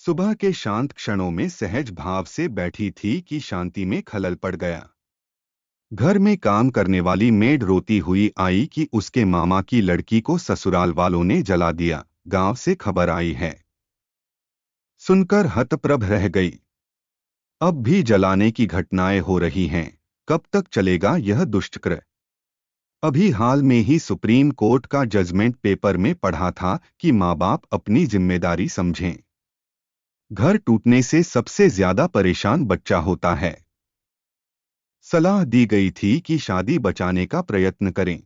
सुबह के शांत क्षणों में सहज भाव से बैठी थी कि शांति में खलल पड़ गया। घर में काम करने वाली मेड रोती हुई आई कि उसके मामा की लड़की को ससुराल वालों ने जला दिया, गांव से खबर आई है। सुनकर हतप्रभ रह गई। अब भी जलाने की घटनाएं हो रही हैं, कब तक चलेगा यह दुष्चक्र। अभी हाल में ही सुप्रीम कोर्ट का जजमेंट पेपर में पढ़ा था कि माँ बाप अपनी जिम्मेदारी समझें। घर टूटने से सबसे ज्यादा परेशान बच्चा होता है। सलाह दी गई थी कि शादी बचाने का प्रयत्न करें,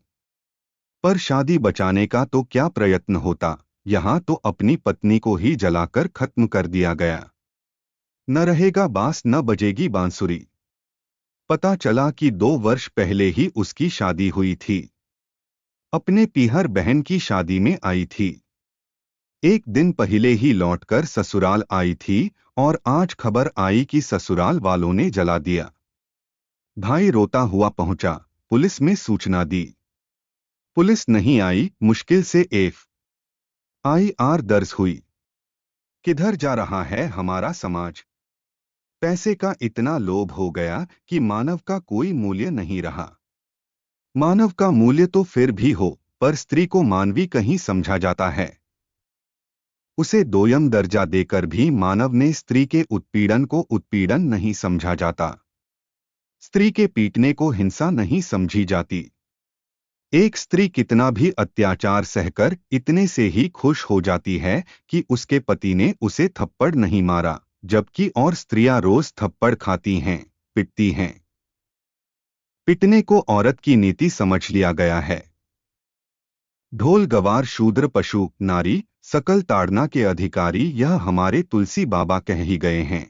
पर शादी बचाने का तो क्या प्रयत्न होता, यहां तो अपनी पत्नी को ही जलाकर खत्म कर दिया गया। न रहेगा बांस न बजेगी बांसुरी। पता चला कि 2 वर्ष पहले ही उसकी शादी हुई थी। अपने पीहर बहन की शादी में आई थी। एक दिन पहले ही लौटकर ससुराल आई थी और आज खबर आई कि ससुराल वालों ने जला दिया। भाई रोता हुआ पहुंचा, पुलिस में सूचना दी। पुलिस नहीं आई, मुश्किल से FIR दर्ज हुई। किधर जा रहा है हमारा समाज। पैसे का इतना लोभ हो गया कि मानव का कोई मूल्य नहीं रहा। मानव का मूल्य तो फिर भी हो, पर स्त्री को मानवी कहीं समझा जाता है। उसे दोयम दर्जा देकर भी मानव ने स्त्री के उत्पीड़न को उत्पीड़न नहीं समझा जाता। स्त्री के पीटने को हिंसा नहीं समझी जाती। एक स्त्री कितना भी अत्याचार सहकर इतने से ही खुश हो जाती है कि उसके पति ने उसे थप्पड़ नहीं मारा, जबकि और स्त्रियां रोज थप्पड़ खाती हैं, पिटती हैं। पिटने को औरत की नीति समझ लिया गया है। ढोल गवार शूद्र पशु नारी सकल ताड़ना के अधिकारी, यह हमारे तुलसी बाबा कह ही गए हैं।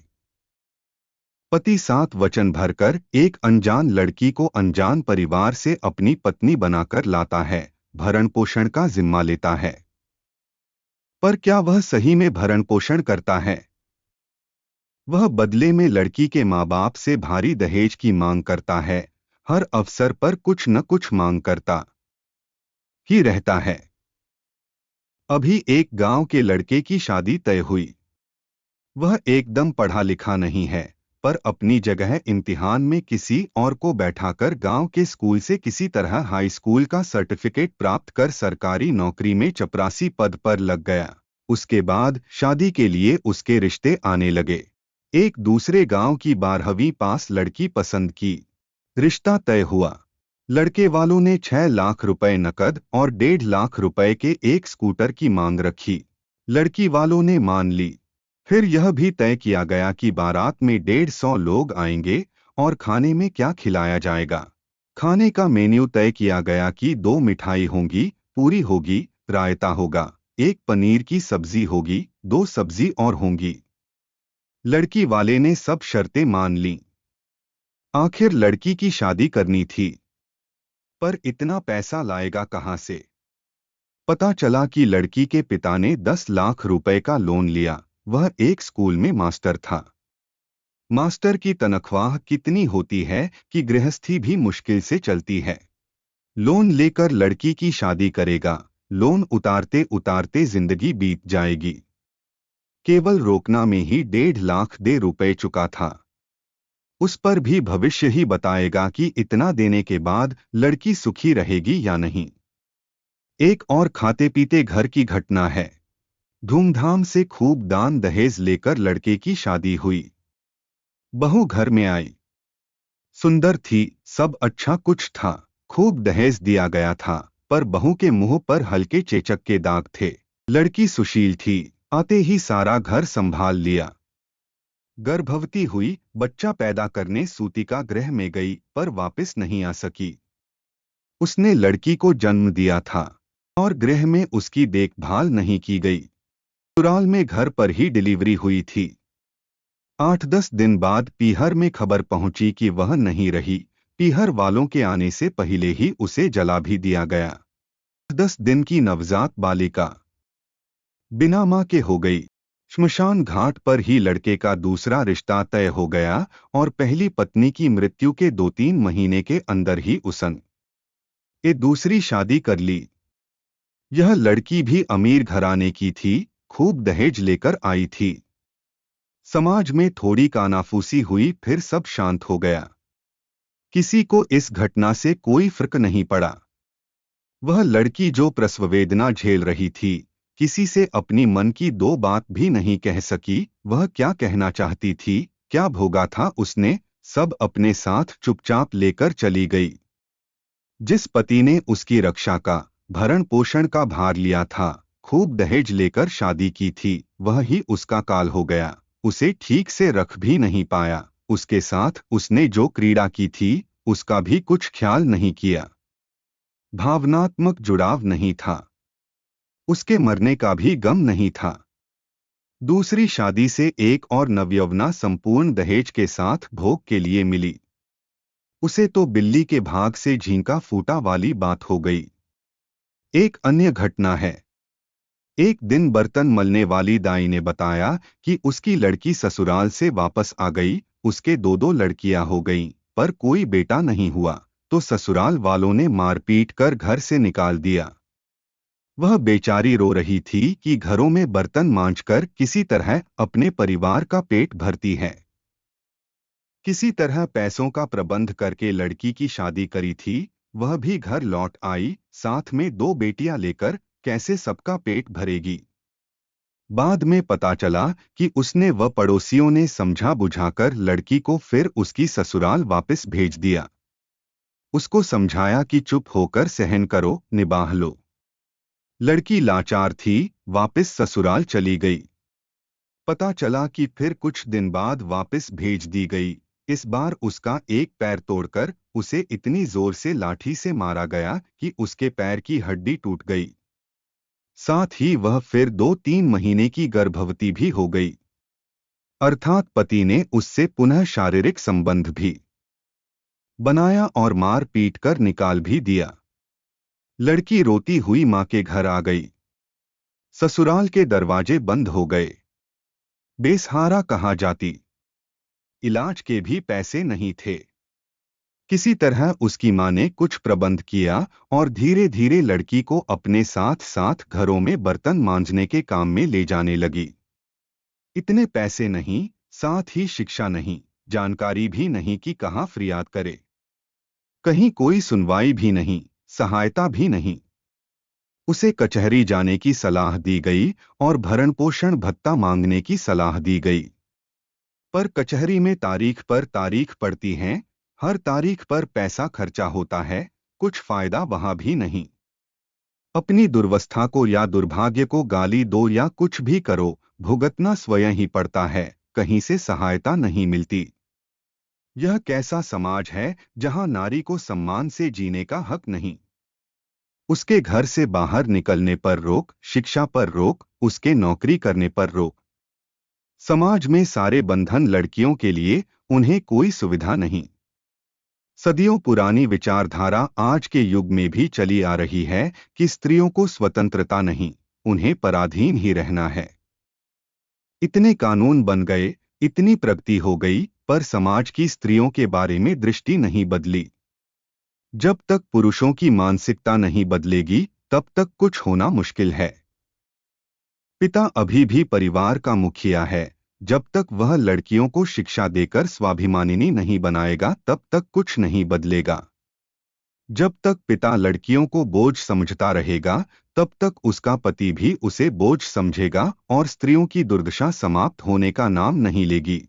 पति 7 वचन भरकर एक अनजान लड़की को अनजान परिवार से अपनी पत्नी बनाकर लाता है, भरण पोषण का जिम्मा लेता है। पर क्या वह सही में भरण पोषण करता है? वह बदले में लड़की के माँ बाप से भारी दहेज की मांग करता है, हर अवसर पर कुछ न कुछ मांग करता ही रहता है। अभी एक गांव के लड़के की शादी तय हुई। वह एकदम पढ़ा लिखा नहीं है, पर अपनी जगह इम्तिहान में किसी और को बैठाकर गांव के स्कूल से किसी तरह हाई स्कूल का सर्टिफिकेट प्राप्त कर सरकारी नौकरी में चपरासी पद पर लग गया। उसके बाद शादी के लिए उसके रिश्ते आने लगे। एक दूसरे गांव की 12वीं पास लड़की पसंद की। रिश्ता तय हुआ। लड़के वालों ने 6 लाख रुपए नकद और 1.5 लाख रुपए के एक स्कूटर की मांग रखी। लड़की वालों ने मान ली। फिर यह भी तय किया गया कि बारात में 150 लोग आएंगे और खाने में क्या खिलाया जाएगा। खाने का मेन्यू तय किया गया कि 2 मिठाई होंगी, पूरी होगी, रायता होगा, एक पनीर की सब्जी होगी, 2 सब्जी और होंगी। लड़की वाले ने सब शर्तें मान लीं। आखिर लड़की की शादी करनी थी, पर इतना पैसा लाएगा कहां से? पता चला कि लड़की के पिता ने 10 लाख रुपए का लोन लिया। वह एक स्कूल में मास्टर था। मास्टर की तनख्वाह कितनी होती है कि गृहस्थी भी मुश्किल से चलती है। लोन लेकर लड़की की शादी करेगा, लोन उतारते उतारते जिंदगी बीत जाएगी। केवल रोकना में ही 1.5 लाख दे रुपए चुका था। उस पर भी भविष्य ही बताएगा कि इतना देने के बाद लड़की सुखी रहेगी या नहीं। एक और खाते पीते घर की घटना है। धूमधाम से खूब दान दहेज लेकर लड़के की शादी हुई। बहू घर में आई। सुंदर थी, सब अच्छा कुछ था। खूब दहेज दिया गया था, पर बहू के मुंह पर हल्के चेचक के दाग थे। लड़की सुशील थी, आते ही सारा घर संभाल लिया। गर्भवती हुई, बच्चा पैदा करने सूतिका गृह में गई, पर वापस नहीं आ सकी। उसने लड़की को जन्म दिया था और गृह में उसकी देखभाल नहीं की गई। ससुराल में घर पर ही डिलीवरी हुई थी। 8-10 दिन बाद पीहर में खबर पहुंची कि वह नहीं रही। पीहर वालों के आने से पहले ही उसे जला भी दिया गया। 10 दिन की नवजात बालिका बिना मां के हो गई। श्मशान घाट पर ही लड़के का दूसरा रिश्ता तय हो गया और पहली पत्नी की मृत्यु के 2-3 महीने के अंदर ही उसने दूसरी शादी कर ली। यह लड़की भी अमीर घराने की थी, खूब दहेज लेकर आई थी। समाज में थोड़ी कानाफूसी हुई, फिर सब शांत हो गया। किसी को इस घटना से कोई फर्क नहीं पड़ा। वह लड़की जो प्रसव वेदना झेल रही थी, किसी से अपनी मन की दो बात भी नहीं कह सकी। वह क्या कहना चाहती थी, क्या भोगा था उसने, सब अपने साथ चुपचाप लेकर चली गई। जिस पति ने उसकी रक्षा का, भरण पोषण का भार लिया था, खूब दहेज लेकर शादी की थी, वह ही उसका काल हो गया। उसे ठीक से रख भी नहीं पाया। उसके साथ उसने जो क्रीड़ा की थी, उसका भी कुछ ख्याल नहीं किया। भावनात्मक जुड़ाव नहीं था। उसके मरने का भी गम नहीं था। दूसरी शादी से एक और नवयौवना संपूर्ण दहेज के साथ भोग के लिए मिली। उसे तो बिल्ली के भाग से झींका फूटा वाली बात हो गई। एक अन्य घटना है। एक दिन बर्तन मलने वाली दाई ने बताया कि उसकी लड़की ससुराल से वापस आ गई। उसके दो दो लड़कियां हो गईं, पर कोई बेटा नहीं हुआ, तो ससुराल वालों ने मारपीट कर घर से निकाल दिया। वह बेचारी रो रही थी कि घरों में बर्तन मांजकर किसी तरह अपने परिवार का पेट भरती है। किसी तरह पैसों का प्रबंध करके लड़की की शादी करी थी। वह भी घर लौट आई, साथ में दो बेटियां लेकर। कैसे सबका पेट भरेगी। बाद में पता चला कि उसने व पड़ोसियों ने समझा बुझाकर लड़की को फिर उसकी ससुराल वापस भेज दिया। उसको समझाया कि चुप होकर सहन करो, निभाह लो। लड़की लाचार थी, वापस ससुराल चली गई। पता चला कि फिर कुछ दिन बाद वापस भेज दी गई। इस बार उसका एक पैर तोड़कर उसे इतनी जोर से लाठी से मारा गया कि उसके पैर की हड्डी टूट गई। साथ ही वह फिर 2-3 महीने की गर्भवती भी हो गई। अर्थात पति ने उससे पुनः शारीरिक संबंध भी बनाया और मार पीट कर निकाल भी दिया। लड़की रोती हुई मां के घर आ गई। ससुराल के दरवाजे बंद हो गए। बेसहारा कहा जाती। इलाज के भी पैसे नहीं थे। किसी तरह उसकी मां ने कुछ प्रबंध किया और धीरे धीरे लड़की को अपने साथ साथ घरों में बर्तन मांजने के काम में ले जाने लगी। इतने पैसे नहीं, साथ ही शिक्षा नहीं, जानकारी भी नहीं कि कहाँ फरियाद करे। कहीं कोई सुनवाई भी नहीं, सहायता भी नहीं। उसे कचहरी जाने की सलाह दी गई और भरण पोषण भत्ता मांगने की सलाह दी गई। पर कचहरी में तारीख पर तारीख पड़ती हैं, हर तारीख पर पैसा खर्चा होता है, कुछ फायदा वहां भी नहीं। अपनी दुर्वस्था को या दुर्भाग्य को गाली दो या कुछ भी करो, भुगतना स्वयं ही पड़ता है, कहीं से सहायता नहीं मिलती। यह कैसा समाज है जहां नारी को सम्मान से जीने का हक नहीं। उसके घर से बाहर निकलने पर रोक, शिक्षा पर रोक, उसके नौकरी करने पर रोक। समाज में सारे बंधन लड़कियों के लिए, उन्हें कोई सुविधा नहीं। सदियों पुरानी विचारधारा आज के युग में भी चली आ रही है कि स्त्रियों को स्वतंत्रता नहीं, उन्हें पराधीन ही रहना है। इतने कानून बन गए, इतनी प्रगति हो गई, पर समाज की स्त्रियों के बारे में दृष्टि नहीं बदली। जब तक पुरुषों की मानसिकता नहीं बदलेगी, तब तक कुछ होना मुश्किल है। पिता अभी भी परिवार का मुखिया है। जब तक वह लड़कियों को शिक्षा देकर स्वाभिमानिनी नहीं बनाएगा, तब तक कुछ नहीं बदलेगा। जब तक पिता लड़कियों को बोझ समझता रहेगा, तब तक उसका पति भी उसे बोझ समझेगा और स्त्रियों की दुर्दशा समाप्त होने का नाम नहीं लेगी।